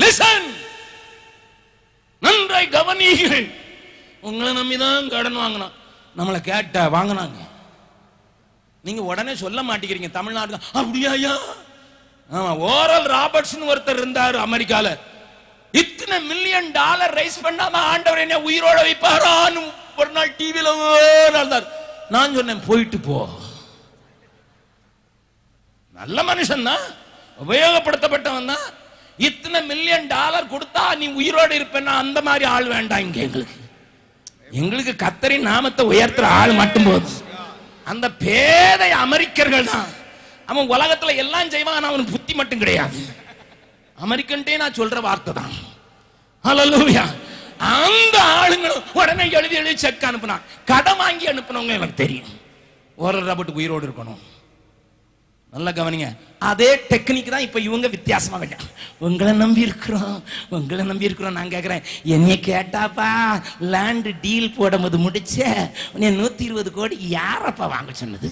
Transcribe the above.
Listen, நன்றாய் கவனியுங்கள். உங்களை நம்பிதான் கடன் வாங்கினான், நம்மளை கேட்ட வாங்கினாங்க. நீங்க உடனே சொல்ல மாட்டேங்கிறீங்க தமிழ்நாடு. அப்படியா? ஆமா, ஓரல் ராபர்ட்ஸ் ஒருத்தர் இருந்தாரு அமெரிக்கால. இத்தனை $1 மில்லியன் ரைஸ் பண்ணாம ஆண்டவர் என்ன உயிரோட வைப்பாரான்னு ஒரு நாள் டிவில நடந்தார். நான் சொன்னேன், போயிட்டு போ. நல்ல மனுஷன் தான், உபயோகப்படுத்தப்பட்டவன் தான். இத்தனை $1 மில்லியன் கொடுத்தா நீ உயிரோடு இருப்பேன்னா அந்த மாதிரி ஆள் வேண்டாம் இங்க. எங்களுக்கு கர்த்தரின் நாமத்தை உயர்த்துற ஆள் மட்டும் போதும். அந்த பேதை அமெரிக்கர்கள் தான். அவன் உலகத்துல எல்லாம் செய்வான், அவனுக்கு புத்தி மட்டும் கிடையாது. அமெரிக்கன்ட்டே நான் சொல்ற வார்த்தை தான். ஹல்லேலூயா. அந்த ஆளுங்களும் உடனே எழுதி செக் அனுப்புனா, கடன் வாங்கி அனுப்புனவங்க எனக்கு தெரியும். ஒரு ராபர்ட் உயிரோடு இருக்கணும். நல்ல கவனிங்க. அதே டெக்னிக் தான் இப்ப இவங்க வித்தியாசமா வேண்டாம். உங்களை நம்பி இருக்கிறோம், உங்களை நம்பி இருக்கிறோம். நான் கேட்கிறேன், என்னைய கேட்டாப்பா லேண்ட் டீல் போடும்போது முடிச்ச 120 கோடி யாரப்பா வாங்க சொன்னது?